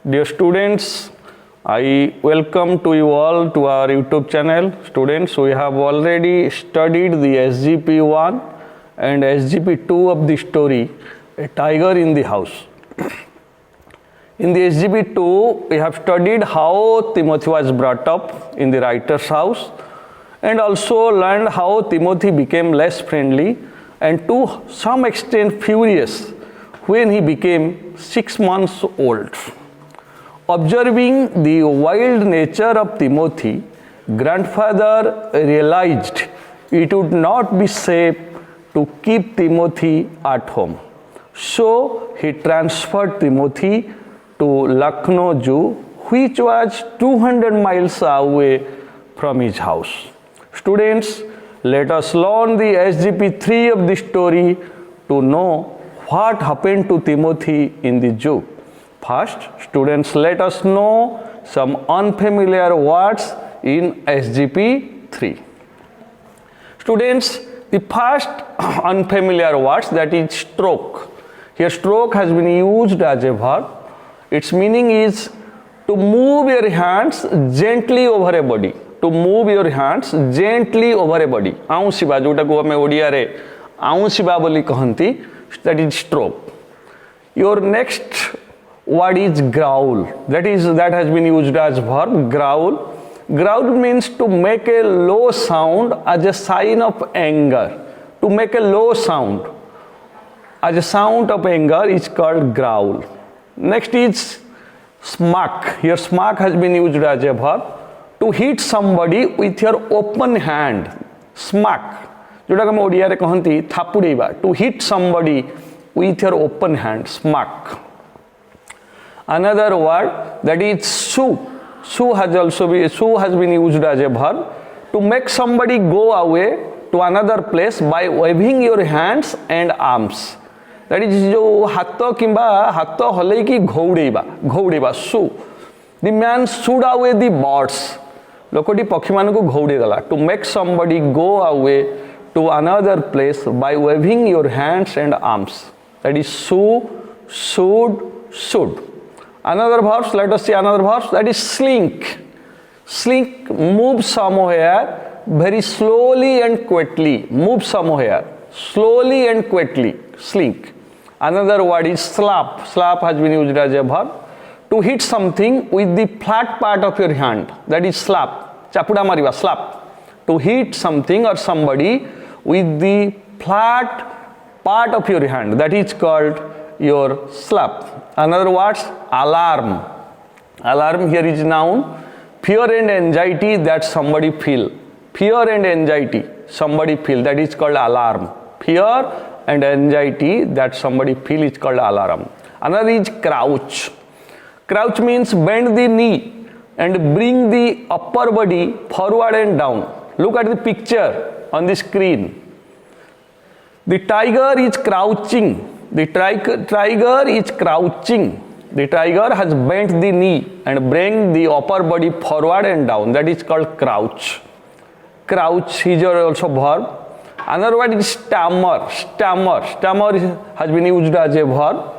Dear students, I welcome to you all to our YouTube channel. Students, we have already studied the SGP1 and SGP2 of the story, A Tiger in the House. In the SGP2, we have studied how Timothy was brought up in the writer's house and also learned how Timothy became less friendly and to some extent furious when he became 6 months old. Observing the wild nature of Timothy, grandfather realized it would not be safe to keep Timothy at home. So he transferred Timothy to Lucknow Zoo, which was 200 miles away from his house. Students, let us learn the SGP3 of the story to know what happened to Timothy in the zoo. First, students, let us know some unfamiliar words in SGP3. Students, the first unfamiliar words, that is stroke. Here stroke has been used as a verb. Its meaning is to move your hands gently over a body. To move your hands gently over a body. आउंसिबा जोटा को हमें ओडिया रे आउंसिबा बोली कहंती, that is stroke. Your next word is growl. That has been used as verb, growl. Growl means to make a low sound as a sign of anger. To make a low sound as a sound of anger is called growl. Next is smack. Here smack has been used as a verb. To hit somebody with your open hand. Smack. जोटा को हम ओडिया रे कहंती थापुड़ेबा. To hit somebody with your open hand. Smack. Another word, that is shoo. Shoo has been used as a verb. To make somebody go away to another place by waving your hands and arms. That is जो हाथ किंबा हाथ हलै की घौड़ेबा shoo. The man shooed away the birds. लोकटी पक्षी मान को घौड़े देला. To make somebody go away to another place by waving your hands and arms. That is shoo, should. Another verb, let us see another verb, that is slink. Slink, move somewhere very slowly and quickly. Move somewhere slowly and quickly. Slink. Another word is slap. Slap has been used as a verb. To hit something with the flat part of your hand. That is slap. Chapuda mariba, slap. To hit something or somebody with the flat part of your hand. That is called your slap. Another word, alarm. Alarm here is noun. Fear and anxiety that somebody feel. Fear and anxiety somebody feel. That is called alarm. Fear and anxiety that somebody feel is called alarm. Another is crouch. Crouch means bend the knee and bring the upper body forward and down. Look at the picture on the screen. The tiger is crouching. The tiger is crouching. The tiger has bent the knee and bring the upper body forward and down. That is called crouch. Crouch is also verb. Another word is stammer. Stammer has been used as a verb.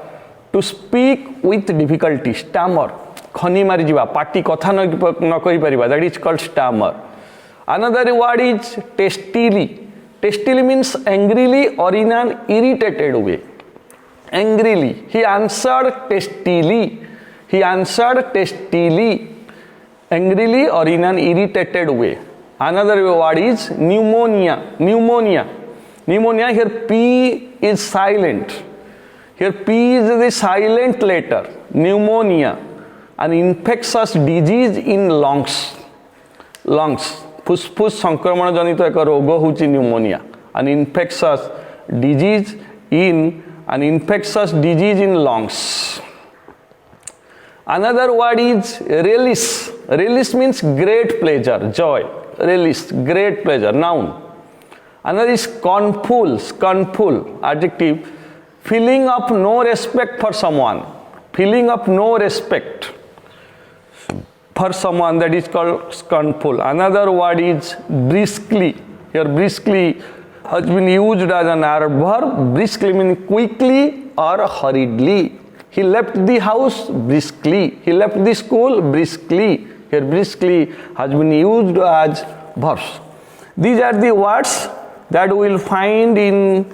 To speak with difficulty. Stammer. खनी मारी जीवा पाटी कथा न कहि परिबा. That is called stammer. Another word is testily. Testily means angrily or in an irritated way. Angrily. He answered testily. Angrily or in an irritated way. Another word is pneumonia. Pneumonia, here P is silent. Here P is the silent letter. Pneumonia, an infectious disease in lungs. फुसफुस संक्रमण जनित एक रोग होची pneumonia. An infectious disease in lungs. Another word is relish. Relish means great pleasure, joy. Relish, great pleasure, noun. Another is scornful, adjective. Feeling of no respect for someone. Feeling of no respect for someone, that is called scornful. Another word is briskly. Here briskly has been used as an verb. Briskly means quickly or hurriedly. He left the house briskly. He left the school briskly. Here briskly has been used as verbs. These are the words that we will find in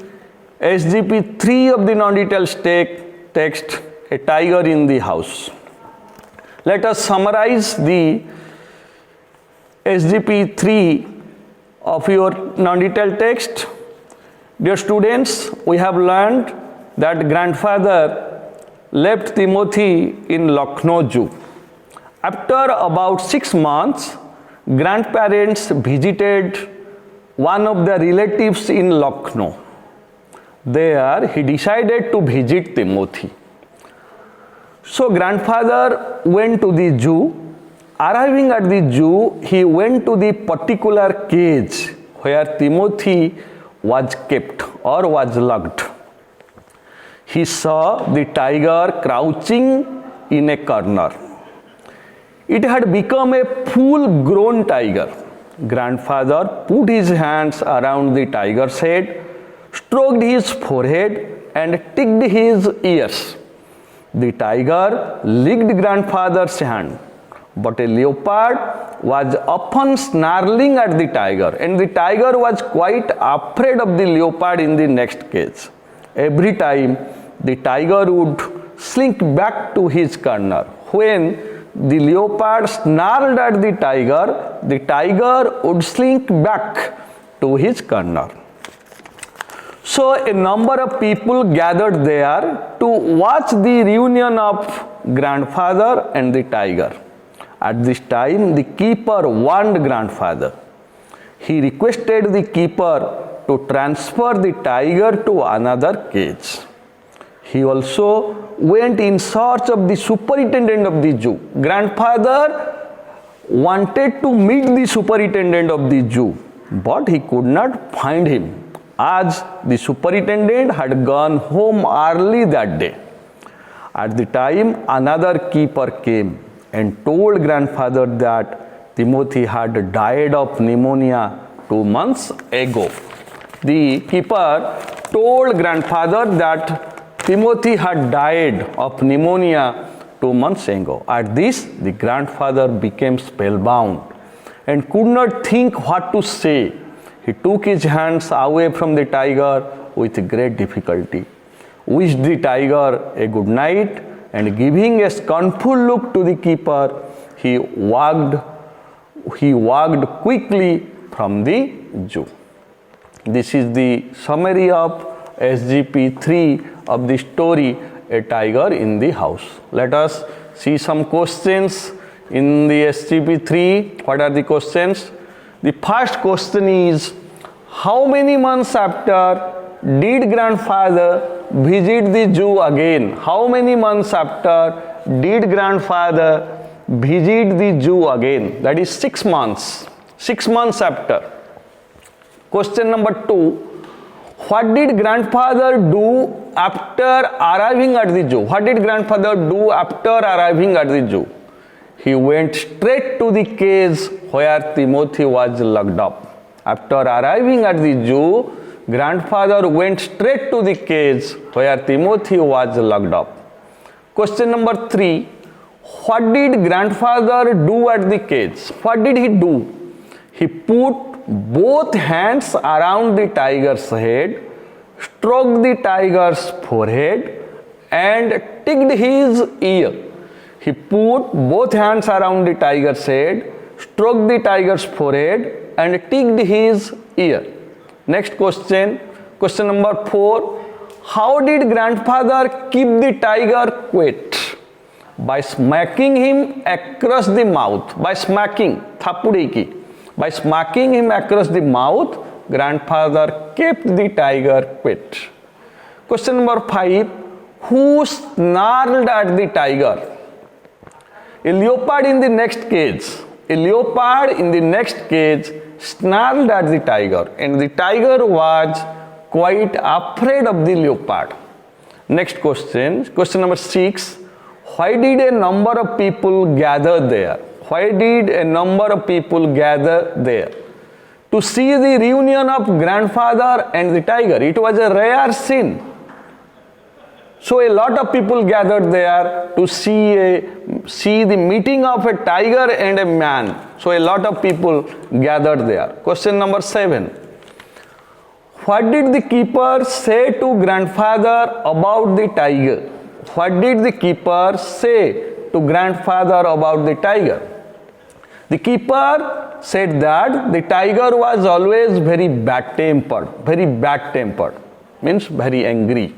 SGP 3 of the non-detailed text, a tiger in the house. Let us summarize the SGP 3 of your non-detailed text. Dear students, we have learned that grandfather left Timothy in Lucknow Zoo. After about 6 months, grandparents visited one of their relatives in Lucknow. There, he decided to visit Timothy. So, grandfather went to the zoo. Arriving at the zoo, he went to the particular cage where Timothy was kept or was locked. He saw the tiger crouching in a corner. It had become a full-grown tiger. Grandfather put his hands around the tiger's head, stroked his forehead, and ticked his ears. The tiger licked grandfather's hand, but a leopard was often snarling at the tiger, and the tiger was quite afraid of the leopard in the next cage. Every time the tiger would slink back to his corner. When the leopard snarled at the tiger would slink back to his corner. So a number of people gathered there to watch the reunion of grandfather and the tiger. At this time, the keeper warned grandfather. He requested the keeper to transfer the tiger to another cage. He also went in search of the superintendent of the zoo. Grandfather wanted to meet the superintendent of the zoo, but he could not find him, as the superintendent had gone home early that day. At the time, another keeper came and told grandfather that Timothy had died of pneumonia 2 months ago. The keeper told grandfather that Timothy had died of pneumonia 2 months ago. At this, the grandfather became spellbound and could not think what to say. He took his hands away from the tiger with great difficulty, wished the tiger a good night, and giving a scornful look to the keeper, he walked quickly from the zoo. This is the summary of SGP 3 of the story, A Tiger in the House. Let us see some questions in the SGP 3. What are the questions? The first question is, how many months after did grandfather visit the zoo again? How many months after did grandfather visit the zoo again? That is 6 months. 6 months after. Question number 2. What did grandfather do after arriving at the zoo? What did grandfather do after arriving at the zoo? He went straight to the cage where Timothy was locked up. After arriving at the zoo, grandfather went straight to the cage where Timothy was locked up. Question number 3. What did grandfather do at the cage? What did he do? He put both hands around the tiger's head, stroked the tiger's forehead, and ticked his ear. He put both hands around the tiger's head, stroked the tiger's forehead, and ticked his ear. Next question, question number 4. How did grandfather keep the tiger quiet? By smacking him across the mouth. By smacking, thapudeki. By smacking him across the mouth, grandfather kept the tiger quiet. Question number 5. Who snarled at the tiger? A leopard in the next cage. A leopard in the next cage snarled at the tiger, and the tiger was quite afraid of the leopard. Next question, question number 6. Why did a number of people gather there? Why did a number of people gather there? To see the reunion of grandfather and the tiger. It was a rare scene. So a lot of people gathered there to see the meeting of a tiger and a man. So a lot of people gathered there. Question number 7. What did the keeper say to grandfather about the tiger? What did the keeper say to grandfather about the tiger? The keeper said that the tiger was always very bad-tempered, means very angry.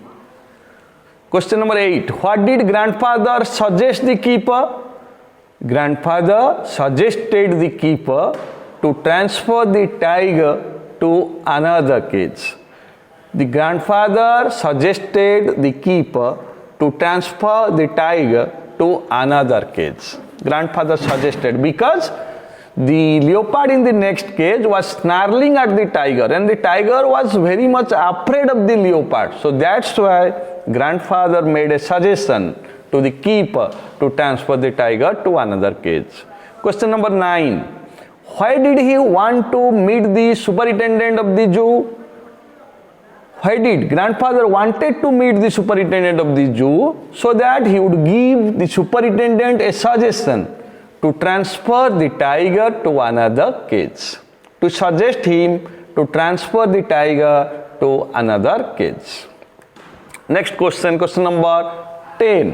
Question number 8. What did grandfather suggest the keeper? Grandfather suggested the keeper to transfer the tiger to another cage. The grandfather suggested the keeper to transfer the tiger to another cage. Grandfather suggested because the leopard in the next cage was snarling at the tiger and the tiger was very much afraid of the leopard. So that's why grandfather made a suggestion to the keeper to transfer the tiger to another cage. Question number 9. Why did he want to meet the superintendent of the zoo? Why did grandfather wanted to meet the superintendent of the zoo? So that he would give the superintendent a suggestion to transfer the tiger to another cage. To suggest him to transfer the tiger to another cage. Next question, question number 10.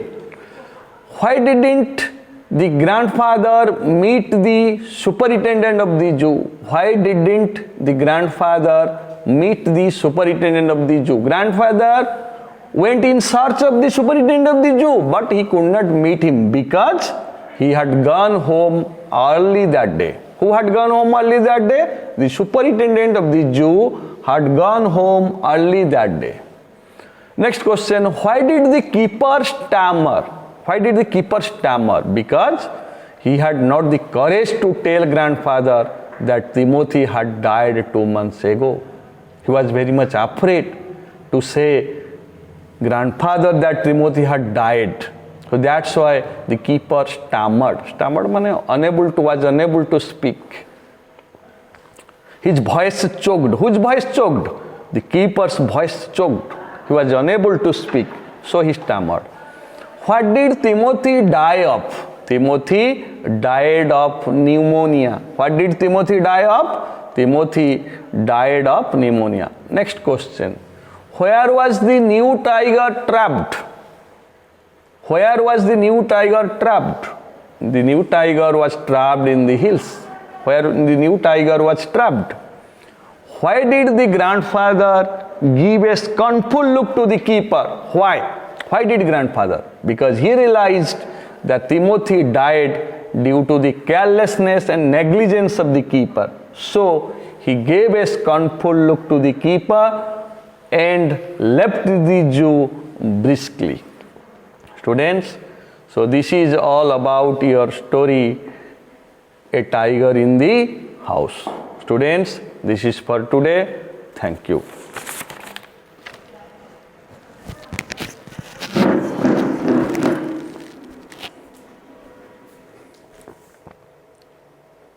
Why didn't the grandfather meet the superintendent of the zoo? Why didn't the grandfather meet the superintendent of the zoo? Grandfather went in search of the superintendent of the zoo, but he could not meet him because he had gone home early that day. Who had gone home early that day? The superintendent of the zoo had gone home early that day. Next question, why did the keeper stammer? Why did the keeper stammer? Because he had not the courage to tell grandfather that Timothy had died 2 months ago. He was very much afraid to say grandfather that Timothy had died. So that's why the keeper stammered. Stammered means was unable to speak. His voice choked. Whose voice choked? The keeper's voice choked. He was unable to speak, so he stammered. What did Timothy die of? Timothy died of pneumonia. What did Timothy die of? Timothy died of pneumonia. Next question. Where was the new tiger trapped? Where was the new tiger trapped? The new tiger was trapped in the hills. Where the new tiger was trapped? Why did the grandfather give a scornful look to the keeper? Why? Why did grandfather? Because he realized that Timothy died due to the carelessness and negligence of the keeper. So he gave a scornful look to the keeper and left the zoo briskly. Students, so this is all about your story, A Tiger in the House. Students, this is for today. Thank you.